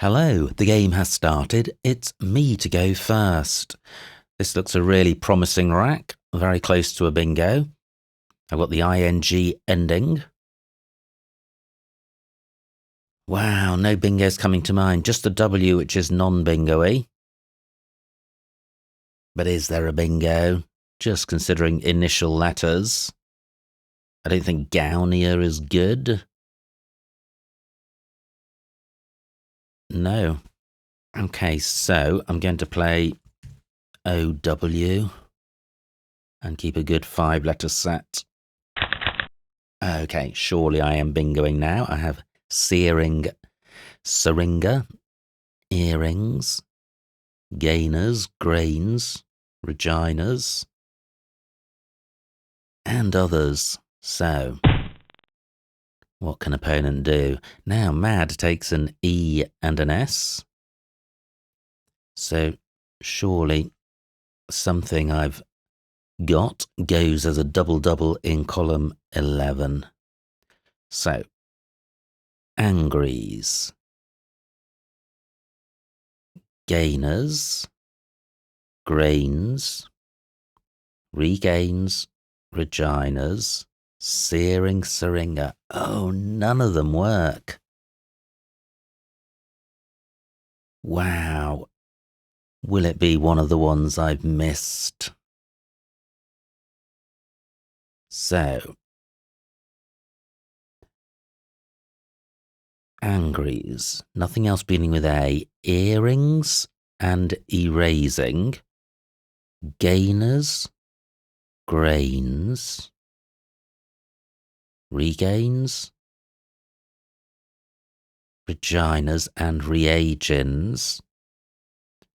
Hello, the game has started. It's me to go first. This looks a really promising rack, very close to a bingo. I've got the ing ending. Wow, no bingos coming to mind, just a W which is non-bingo-y. But is there a bingo? Just considering initial letters. I don't think Gownier is good. No. Okay, so I'm going to play OW and keep a good 5-letter set. Okay, surely I am bingoing now. I have searing, syringa, earrings, gainers, grains, reginas, and others. So, what can opponent do? Now, Mad takes an E and an S. So, surely something I've got goes as a double-double in column 11. So, angries, gainers, grains, regains, reginas, searing, syringa. Oh, none of them work. Wow. Will it be one of the ones I've missed? So, angries, nothing else beginning with A, earrings and erasing, gainers, grains, regains, reginas and reagins,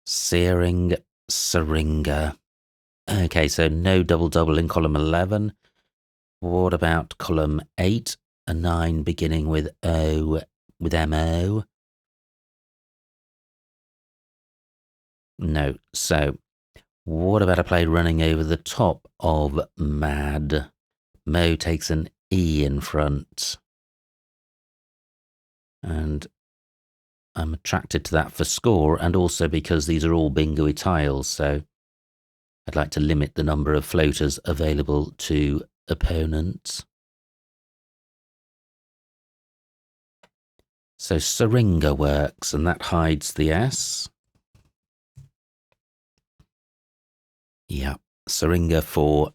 searing, syringa. Okay, so no double-double in column 11. What about column 8? A 9 beginning with O, with MO? No. So, what about a play running over the top of Mad? Mo takes an E in front. And I'm attracted to that for score, and also because these are all bingo-y tiles, so I'd like to limit the number of floaters available to opponents. So syringa works, and that hides the S. Yeah, syringa for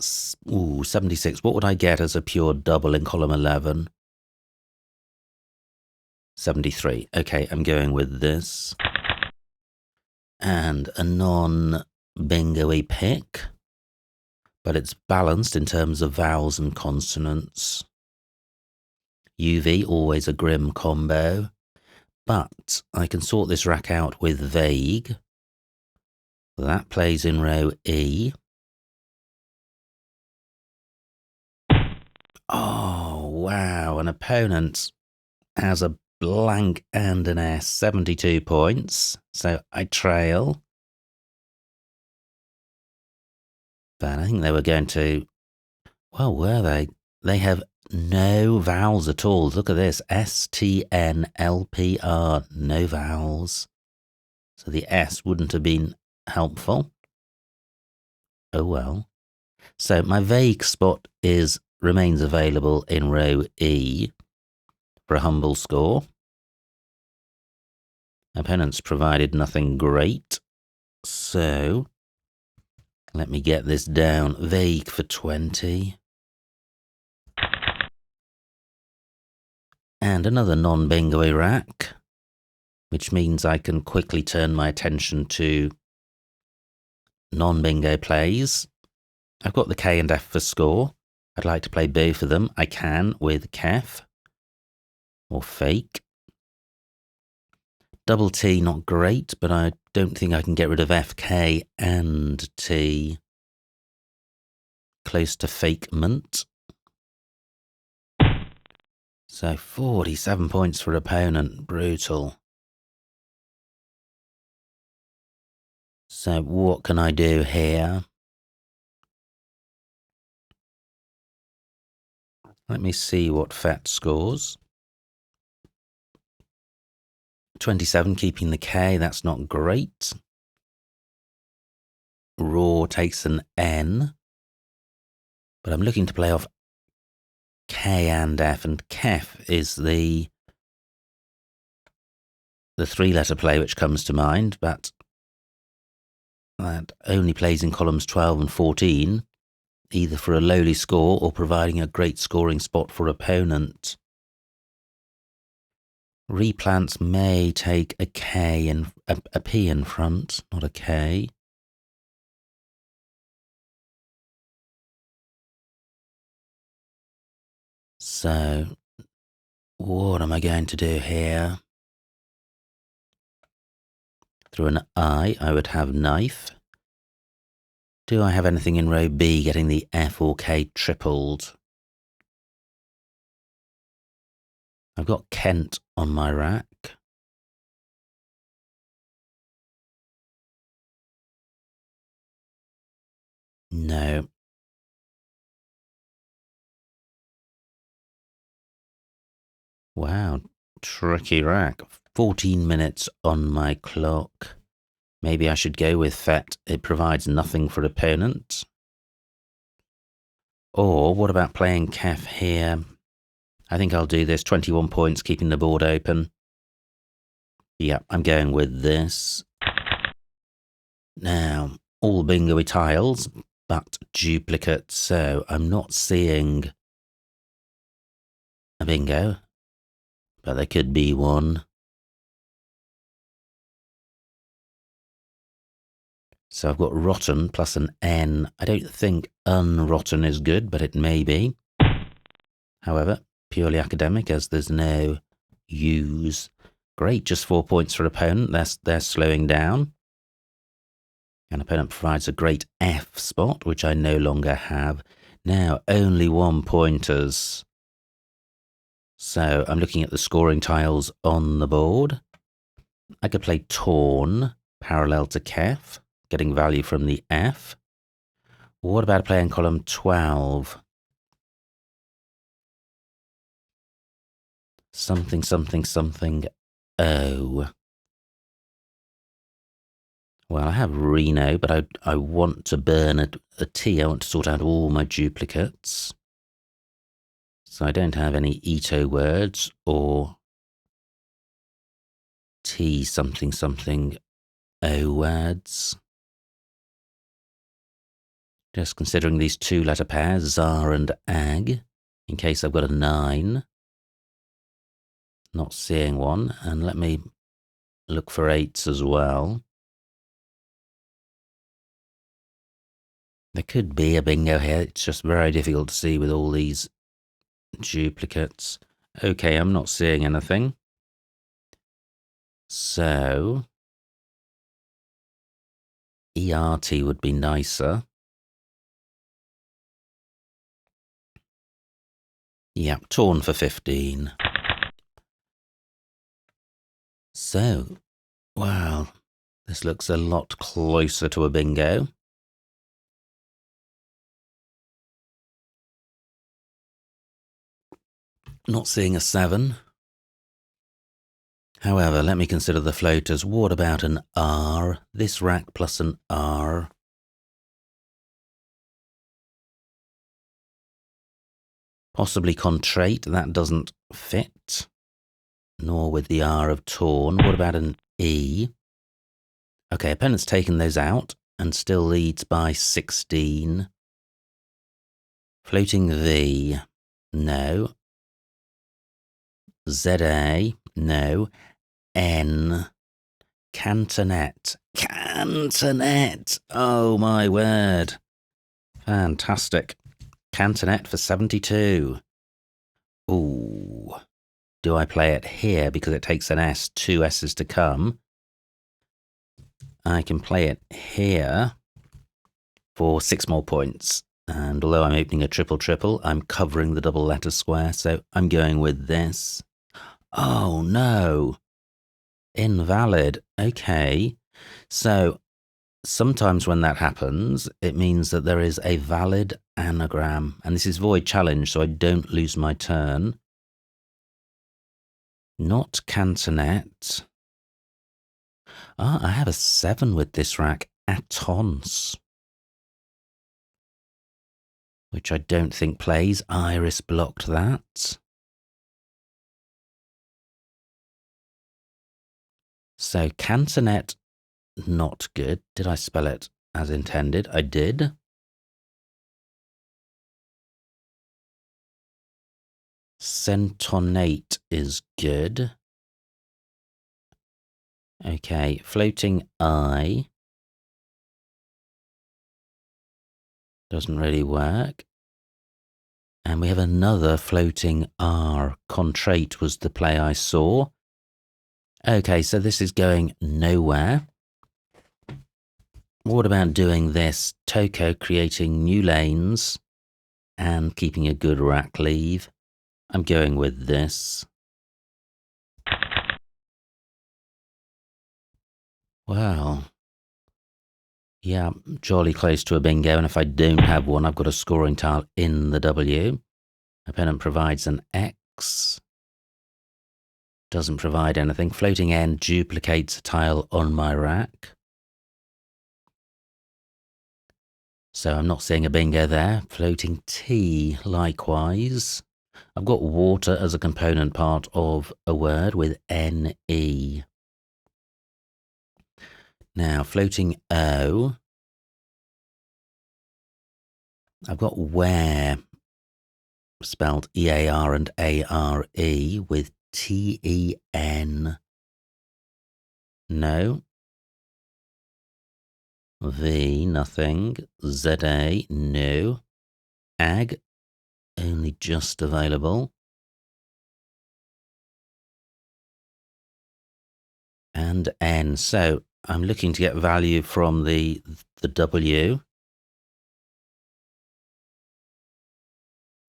76. What would I get as a pure double in column 11? 73. Okay, I'm going with this. And a non-bingo-y pick, but it's balanced in terms of vowels and consonants. UV, always a grim combo, but I can sort this rack out with vague. That plays in row E. Oh, wow, an opponent has a blank and an S, 72 points, so I trail. But I think they were going to, well, were they? They have no vowels at all. Look at this, STNLPR, no vowels. So the S wouldn't have been helpful. Oh well. So my vague spot remains available in row E for a humble score. Opponents provided nothing great. So let me get this down. Vague for 20. And another non-bingo rack, which means I can quickly turn my attention to non-bingo plays. I've got the K and F for score. I'd like to play both of them. I can with Kef or Fake. Double T, not great, but I don't think I can get rid of F, K, and T. Close to fakement. So 47 points for opponent. Brutal. So what can I do here? Let me see what Fat scores. 27, keeping the K, that's not great. Raw takes an N, but I'm looking to play off K and F, and Kef is the three-letter play which comes to mind, but that only plays in columns 12 and 14, either for a lowly score or providing a great scoring spot for opponent. Replants may take a K and a P in front, not a K. So, what am I going to do here? Through an I would have knife. Do I have anything in row B getting the F or K tripled? I've got Kent on my rack. No. Wow, tricky rack. 14 minutes on my clock. Maybe I should go with Fet. It provides nothing for opponent. Or what about playing Kef here? I think I'll do this. 21 points, keeping the board open. Yeah, I'm going with this. Now, all bingo-y tiles, but duplicates, so I'm not seeing a bingo, but there could be one. So I've got rotten plus an N. I don't think unrotten is good, but it may be. However, purely academic, as there's no U's. Great, just 4 points for opponent. They're slowing down. And opponent provides a great F spot, which I no longer have. Now, only 1 pointers. So I'm looking at the scoring tiles on the board. I could play Torn, parallel to Kef, getting value from the F. What about playing column 12? Something, something, something, O. Well, I have Reno, but I want to burn a T. I want to sort out all my duplicates. So I don't have any Ito words or T something something O words. Just considering these 2-letter pairs, Zar and Ag, in case I've got a 9. Not seeing one, and let me look for 8s as well. There could be a bingo here, it's just very difficult to see with all these duplicates. Okay, I'm not seeing anything. So, ERT would be nicer. Yeah, Torn for 15. So, wow, this looks a lot closer to a bingo. Not seeing a 7. However, let me consider the floaters. What about an R? This rack plus an R. Possibly Contrate, that doesn't fit. Nor with the R of Torn. What about an E? Okay, opponent's taken those out and still leads by 16. Floating V, no. ZA, no. N, Cantonet. Cantonet! Oh my word. Fantastic. Cantonet for 72. Ooh. Do I play it here because it takes an S, 2 S's to come? I can play it here for 6 more points. And although I'm opening a triple, I'm covering the double letter square, so I'm going with this. Oh no. Invalid. Okay. So sometimes when that happens, it means that there is a valid anagram. And this is void challenge, so I don't lose my turn. Not Cantonet. Ah, I have a 7 with this rack. Attons. Which I don't think plays. Iris blocked that. So Cantonet, not good. Did I spell it as intended? I did. Centonate is good. Okay, floating I doesn't really work. And we have another floating R. Contrate was the play I saw. Okay, so this is going nowhere. What about doing this? Toko creating new lanes and keeping a good rack leave. I'm going with this. Wow. Yeah, jolly close to a bingo, and if I don't have one, I've got a scoring tile in the W. Opponent provides an X. Doesn't provide anything. Floating N duplicates a tile on my rack. So I'm not seeing a bingo there. Floating T, likewise. I've got water as a component part of a word with NE. Now, floating O. I've got where, spelled EAR and ARE with TEN. No. V, nothing. ZA, no. AG, only just available. And N. So I'm looking to get value from the W.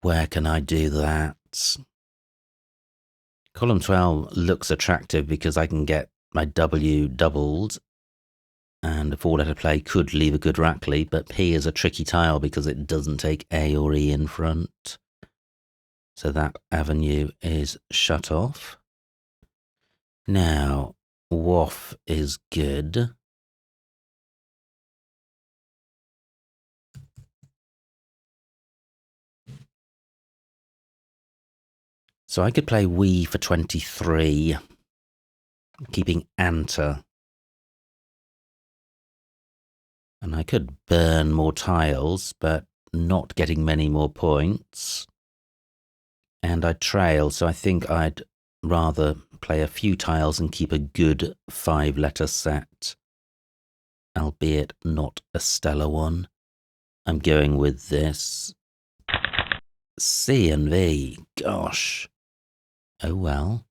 Where can I do that? Column 12 looks attractive because I can get my W doubled, and a 4-letter play could leave a good rack lead, but P is a tricky tile because it doesn't take A or E in front. So that avenue is shut off. Now, WOF is good. So I could play we for 23, keeping ante. And I could burn more tiles, but not getting many more points. And I'd trail, so I think I'd rather play a few tiles and keep a good 5-letter set, albeit not a stellar one. I'm going with this. C and V, gosh. Oh well.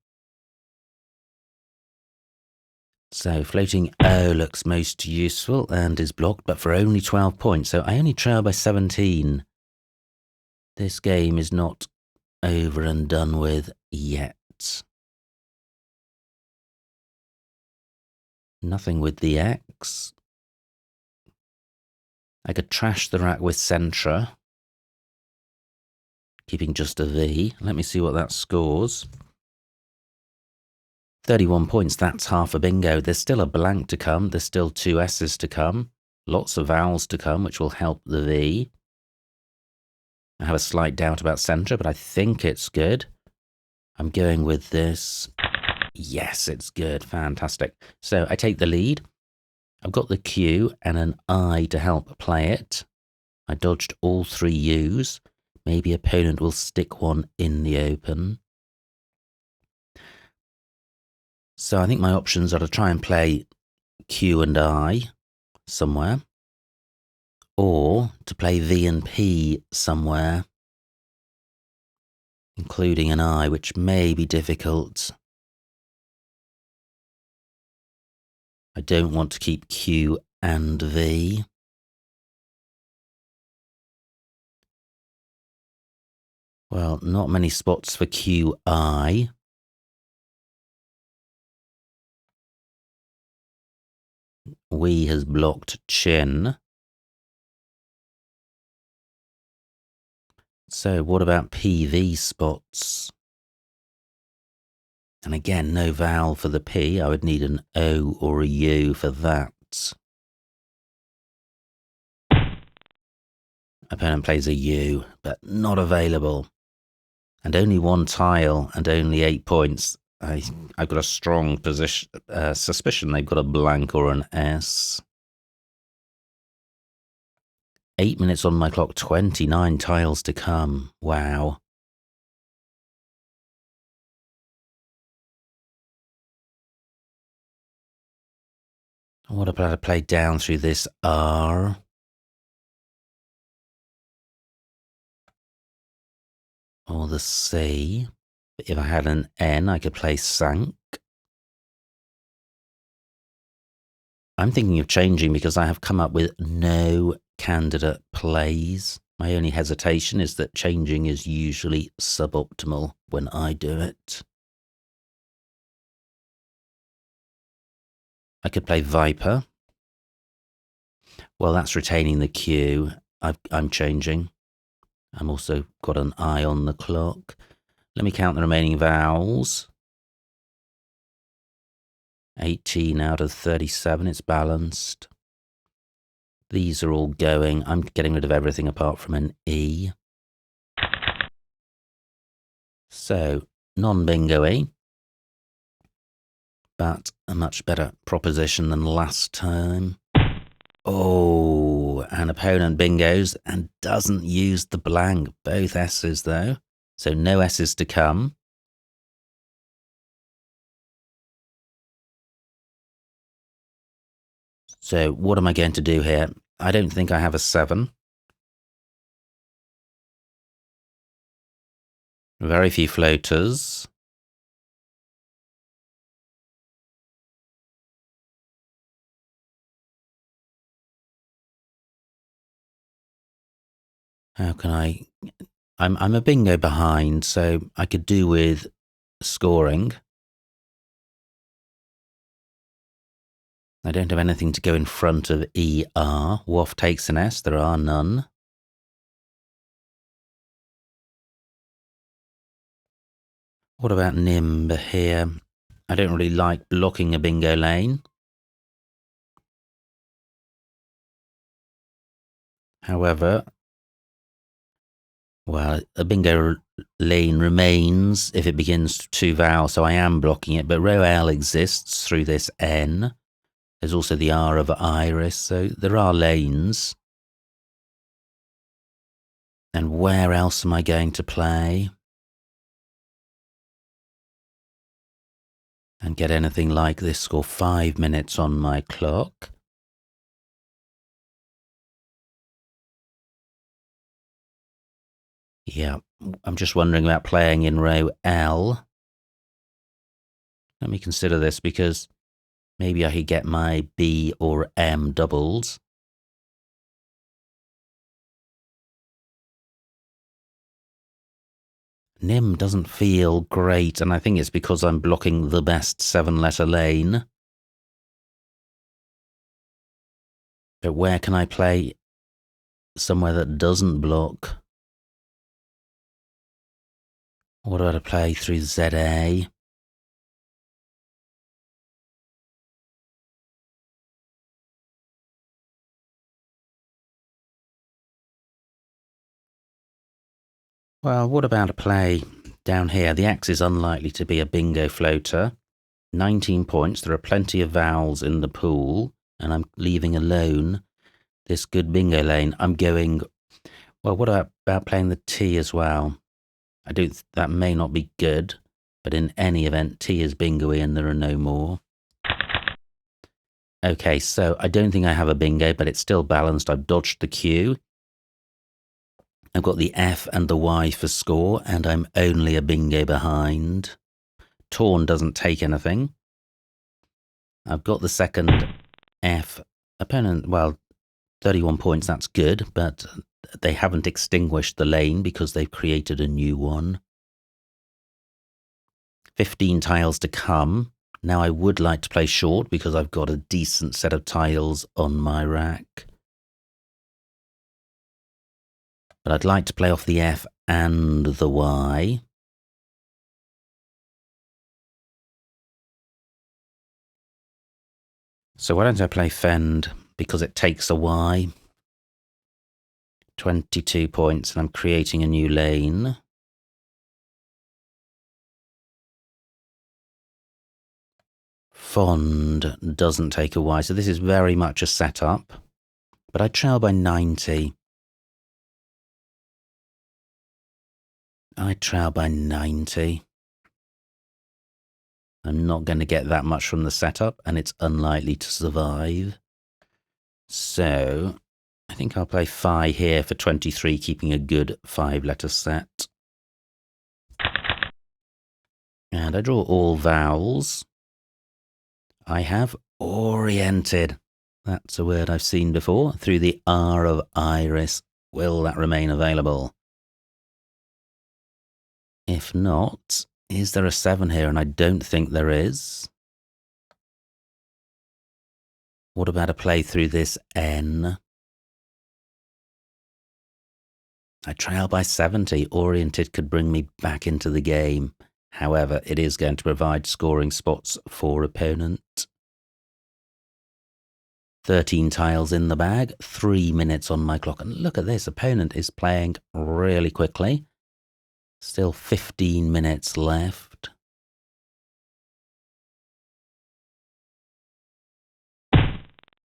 So floating O looks most useful and is blocked, but for only 12 points. So I only trail by 17. This game is not over and done with yet. Nothing with the X. I could trash the rack with Centra, keeping just a V. Let me see what that scores. 31 points, that's half a bingo. There's still a blank to come. There's still 2 S's to come. Lots of vowels to come, which will help the V. I have a slight doubt about Centra, but I think it's good. I'm going with this. Yes, it's good. Fantastic. So I take the lead. I've got the Q and an I to help play it. I dodged all 3 U's. Maybe opponent will stick one in the open. So I think my options are to try and play Q and I somewhere, or to play V and P somewhere, including an I, which may be difficult. I don't want to keep Q and V. Well, not many spots for QI. We has blocked chin. So what about PV spots? And again, no vowel for the P. I would need an O or a U for that. Opponent plays a U, but not available. And only one tile and only 8 points. I've got a strong suspicion they've got a blank or an S. 8 minutes on my clock, 29 tiles to come. Wow. What about I play down through this R? Or the C? If I had an N, I could play sank. I'm thinking of changing because I have come up with no candidate plays. My only hesitation is that changing is usually suboptimal when I do it. I could play Viper. Well, that's retaining the Q. I'm changing. I'm also got an eye on the clock. Let me count the remaining vowels. 18 out of 37, it's balanced. These are all going. I'm getting rid of everything apart from an E. So, non-bingo-y, but a much better proposition than last time. Oh, an opponent bingos and doesn't use the blank. Both S's, though. So no S's to come. So what am I going to do here? I don't think I have a 7. Very few floaters. How can I'm a bingo behind, so I could do with scoring. I don't have anything to go in front of ER. WAF takes an S, there are none. What about NIMB here? I don't really like blocking a bingo lane. However, well, a bingo lane remains if it begins 2 vowels, so I am blocking it, but row L exists through this N. There's also the R of Iris, so there are lanes. And where else am I going to play? And get anything like this score 5 minutes on my clock. Yeah, I'm just wondering about playing in row L. Let me consider this because maybe I could get my B or M doubles. NIM doesn't feel great, and I think it's because I'm blocking the best 7-letter lane. But where can I play somewhere that doesn't block? What do I play through ZA? Well, what about a play down here? The X is unlikely to be a bingo floater. 19 points. There are plenty of vowels in the pool, and I'm leaving alone this good bingo lane. I'm going, well, what about playing the T as well? That may not be good, but in any event, T is bingo-y and there are no more. Okay, so I don't think I have a bingo, but it's still balanced. I've dodged the Q. I've got the F and the Y for score, and I'm only a bingo behind. Torn doesn't take anything. I've got the second F. Opponent, well, 31 points, that's good, but they haven't extinguished the lane because they've created a new one. 15 tiles to come. Now I would like to play short because I've got a decent set of tiles on my rack. But I'd like to play off the F and the Y. So why don't I play Fend, because it takes a Y. 22 points, and I'm creating a new lane. Fond doesn't take a Y, so this is very much a setup. But I trail by 90. I trail by 90. I'm not going to get that much from the setup, and it's unlikely to survive. So I think I'll play Phi here for 23, keeping a good 5-letter set. And I draw all vowels. I have oriented. That's a word I've seen before. Through the R of iris. Will that remain available? If not, is there a 7 here? And I don't think there is. What about a play through this N? I trail by 70. Oriented could bring me back into the game. However, it is going to provide scoring spots for opponent. 13 tiles in the bag, 3 minutes on my clock. And look at this, opponent is playing really quickly. Still 15 minutes left.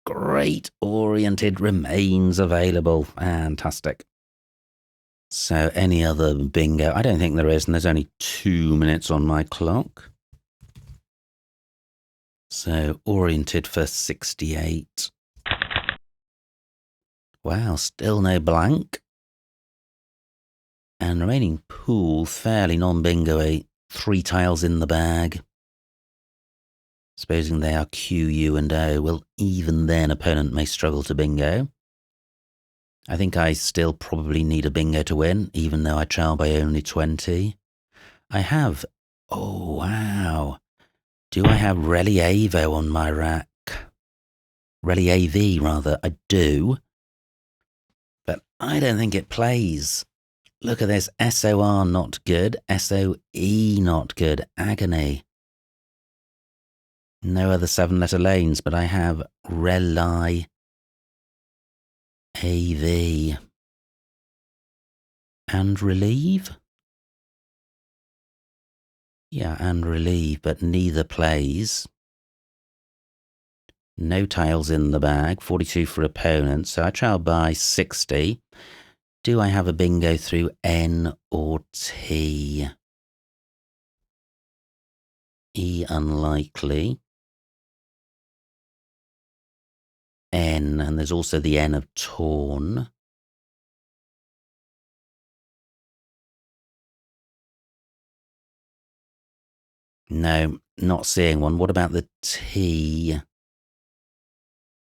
Great, oriented remains available. Fantastic. So any other bingo? I don't think there is, and there's only 2 minutes on my clock. So oriented for 68. Wow, still no blank. And remaining pool, fairly non-bingo-y. 3 tiles in the bag. Supposing they are Q, U, and O, well, even then opponent may struggle to bingo. I think I still probably need a bingo to win, even though I trail by only 20. I have, oh wow, do I have Relievo on my rack? Reliev, rather, I do. But I don't think it plays. Look at this, SOR not good, SOE not good, agony. No other 7-letter lanes, but I have Reli AV and Relieve? Yeah, and Relieve, but neither plays. No tiles in the bag, 42 for opponent, so I trail by 60. Do I have a bingo through N or T? E unlikely. N, and there's also the N of torn. No, not seeing one. What about the T?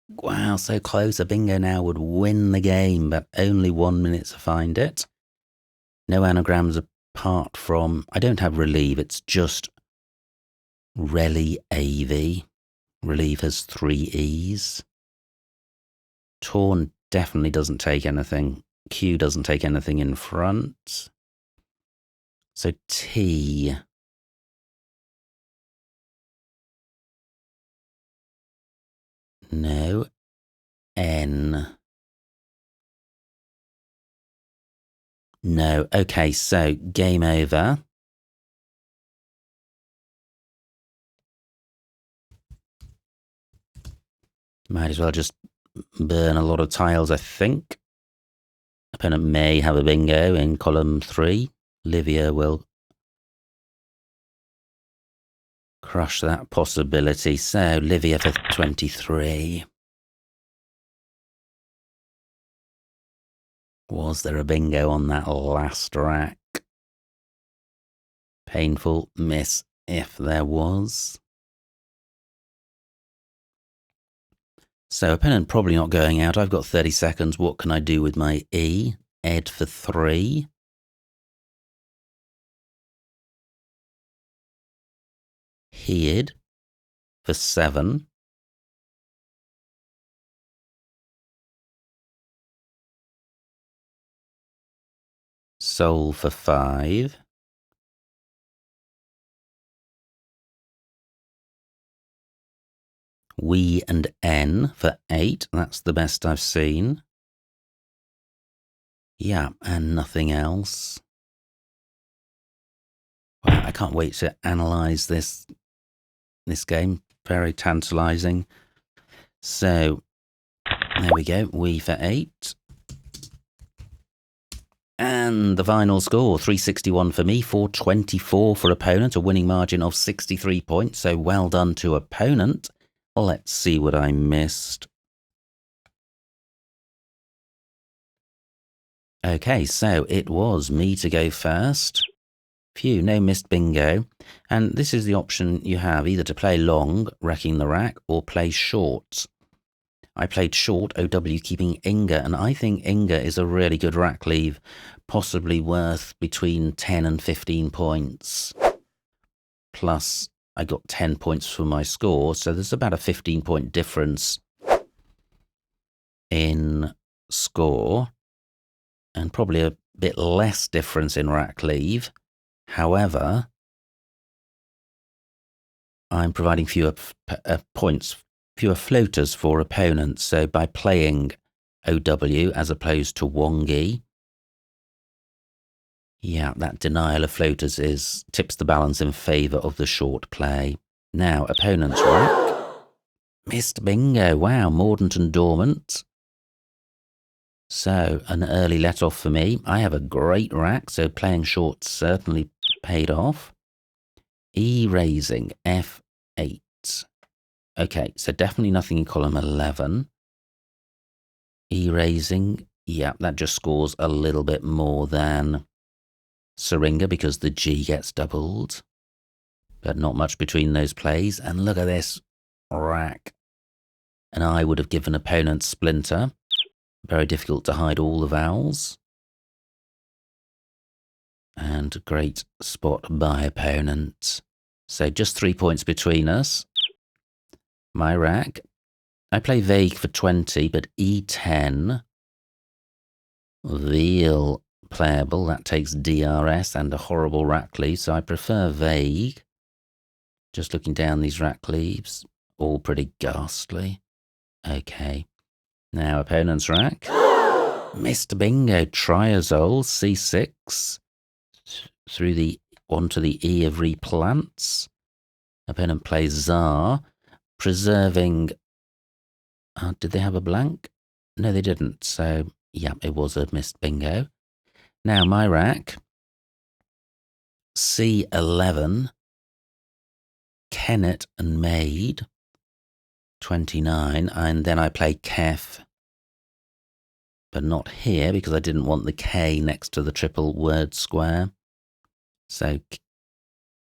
Wow, so close. A bingo now would win the game, but only 1 minute to find it. No anagrams apart from, I don't have Relieve, it's just Reli AV. Relieve has 3 E's. Torn definitely doesn't take anything. Q doesn't take anything in front. So T. No. N. No. Okay, so game over. Might as well just burn a lot of tiles, I think. Opponent may have a bingo in column 3. Livia will crush that possibility. So Livia for 23. Was there a bingo on that last rack? Painful miss if there was. So opponent probably not going out. I've got 30 seconds. What can I do with my E? Ed for 3. Head for 7. Soul for 5. We and N for 8. That's the best I've seen. Yeah, and nothing else. Wow, I can't wait to analyse this game. Very tantalising. So, there we go. We for 8. And the final score, 361 for me, 424 for opponent, a winning margin of 63 points. So well done to opponent. Let's see what I missed. Okay, so it was me to go first. Phew, no missed bingo. And this is the option you have, either to play long, wrecking the rack, or play short. I played short, OW, keeping Inga, and I think Inga is a really good rack leave, possibly worth between 10 and 15 points. Plus, I got 10 points for my score, so there's about a 15-point difference in score, and probably a bit less difference in rack leave. However, I'm providing fewer points, fewer floaters for opponents. So by playing OW as opposed to Wongi, yeah, that denial of floaters tips the balance in favour of the short play. Now, opponent's rack. Missed bingo. Wow, Mordant and Dormant. So, an early let-off for me. I have a great rack, so playing short certainly paid off. E raising, F8. Okay, so definitely nothing in column 11. E raising, yeah, that just scores a little bit more than Syringa because the G gets doubled. But not much between those plays. And look at this rack. And I would have given opponent Splinter. Very difficult to hide all the vowels. And great spot by opponent. So just 3 points between us. My rack. I play Vague for 20, but E10. Veal playable. That takes DRS and a horrible rack leave, so I prefer Vague. Just looking down these rack leaves. All pretty ghastly. Okay. Now opponent's rack. Missed bingo. Triazole, C6. Through the onto the E of replants. Opponent plays Tsar, preserving. Did they have a blank? No, they didn't. So, yeah, it was a missed bingo. Now, my rack. C11. Kennet and Maid. 29. And then I play Kef. But not here because I didn't want the K next to the triple word square. So,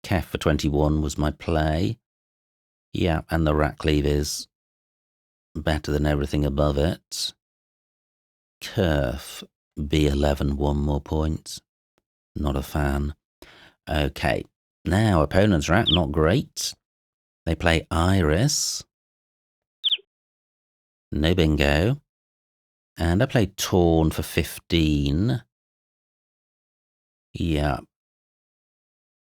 Kef for 21 was my play. Yeah, and the rack leave is better than everything above it. Kerf, B11, 1 more point. Not a fan. Okay, now opponent's rack, not great. They play Iris. No bingo. And I played Torn for 15. Yeah.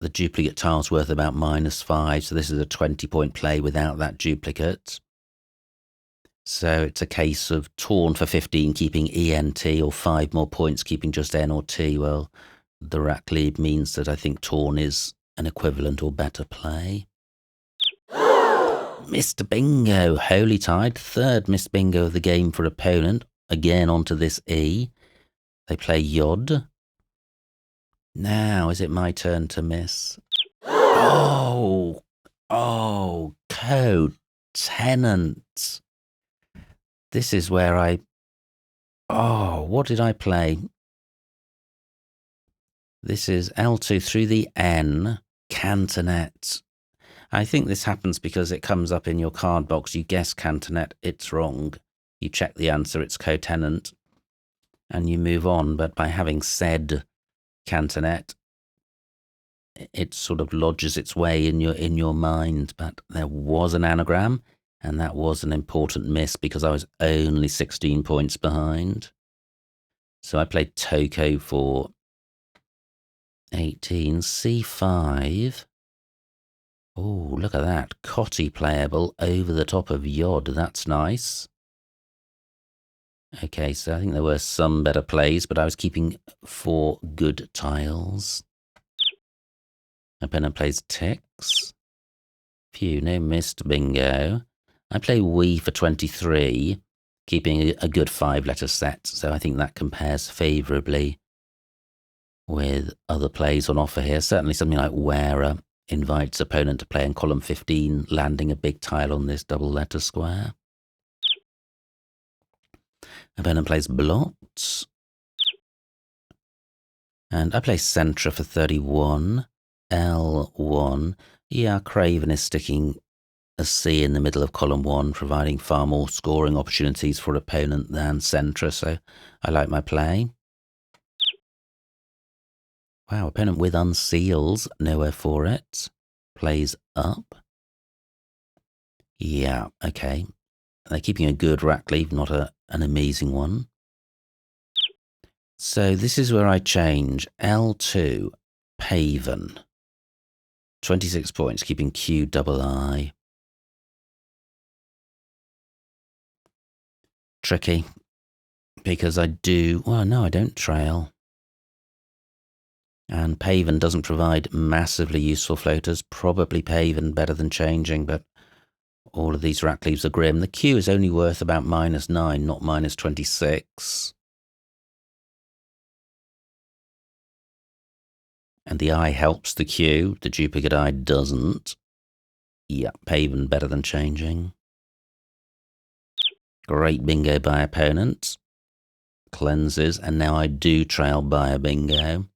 The duplicate tile's worth about -5, so this is a 20-point play without that duplicate. So it's a case of Torn for 15, keeping ENT, or 5 more points, keeping just N or T. Well, the rack lead means that I think Torn is an equivalent or better play. Mr. Bingo, Holy Tide, third missed bingo of the game for opponent. Again onto this E. They play Yod. Now, is it my turn to miss? Oh, co-tenant. This is where what did I play? This is L2 through the N, Cantonet. I think this happens because it comes up in your card box. You guess Cantonet, it's wrong. You check the answer, it's co-tenant, and you move on. But by having said Cantonet, it sort of lodges its way in your mind. But there was an anagram, and that was an important miss because I was only 16 points behind. So I played Toko for 18, C5. Oh, look at that. Cotty playable over the top of Yod. That's nice. Okay, so I think there were some better plays, but I was keeping 4 good tiles. Opponent plays ticks. Phew, no missed bingo. I play we for 23, keeping a good 5-letter set, so I think that compares favourably with other plays on offer here. Certainly something like Wearer invites opponent to play in column 15, landing a big tile on this double-letter square. Opponent plays blots. And I play Centra for 31, L1. Yeah, Craven is sticking a C in the middle of column 1, providing far more scoring opportunities for opponent than Centra, so I like my play. Wow, opponent with unseals, nowhere for it. Plays up. Yeah, okay. They're keeping a good rack leave, not an amazing one. So this is where I change. L2, Paven. 26 points, keeping Q double I. Tricky, because I do, well, no, I don't trail. And Paven doesn't provide massively useful floaters. Probably Paven better than changing, but all of these rack leaves are grim. The Q is only worth about -9, not -26. And the I helps the Q. The duplicate I doesn't. Yeah, Paven better than changing. Great bingo by opponent. Cleanses, and now I do trail by a bingo.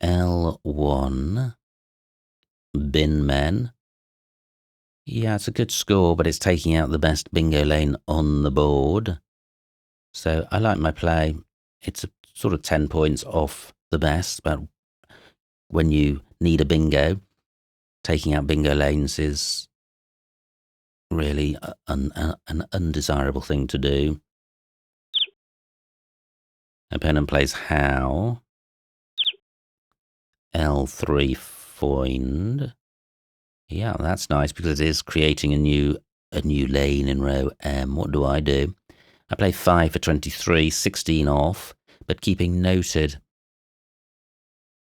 L1. Bin men. Yeah, it's a good score, but it's taking out the best bingo lane on the board. So I like my play. It's a sort of 10 points off the best, but when you need a bingo, taking out bingo lanes is really an undesirable thing to do. Opponent plays how. L3 foind. Yeah, that's nice because it is creating a new lane in row M. What do? I play 5 for 23, 16 off, but keeping noted.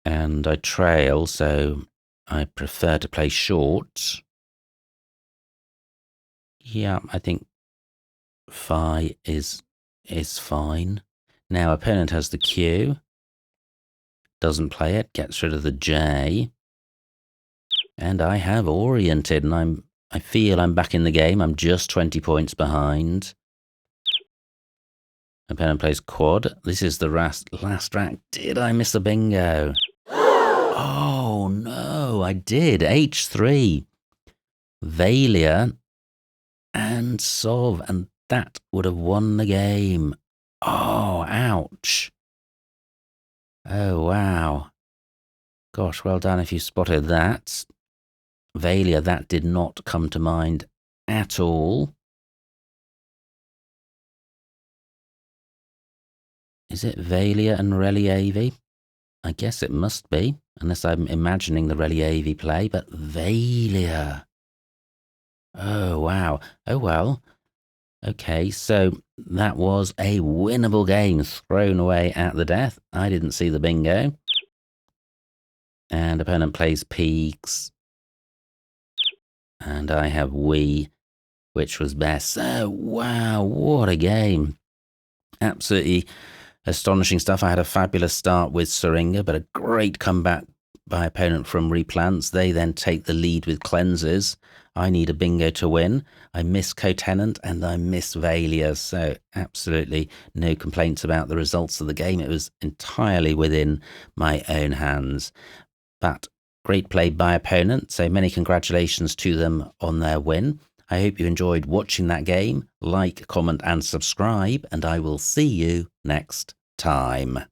And I trail, so I prefer to play short. Yeah, I think Phi is fine. Now opponent has the Q. Doesn't play it, gets rid of the J. And I have oriented, and I feel I'm back in the game. I'm just 20 points behind. Opponent plays quad. This is the last rack. Did I miss a bingo? Oh no, I did. H3. Valia and Sov, and that would have won the game. Oh, ouch. Oh, wow. Gosh, well done if you spotted that. Valia, that did not come to mind at all. Is it Valia and Relievi? I guess it must be, unless I'm imagining the Relievi play, but Valia. Oh, wow. Oh, well. Okay, so that was a winnable game thrown away at the death. I didn't see the bingo. And opponent plays peaks. And I have we, which was best. So, wow, what a game. Absolutely astonishing stuff. I had a fabulous start with Syringa, but a great comeback by opponent from replants. They then take the lead with cleanses. I need a bingo to win. I miss co-tenant and I miss Valia, so absolutely no complaints about the results of the game. It was entirely within my own hands. But great play by opponent, so many congratulations to them on their win. I hope you enjoyed watching that game. Like, comment and subscribe, and I will see you next time.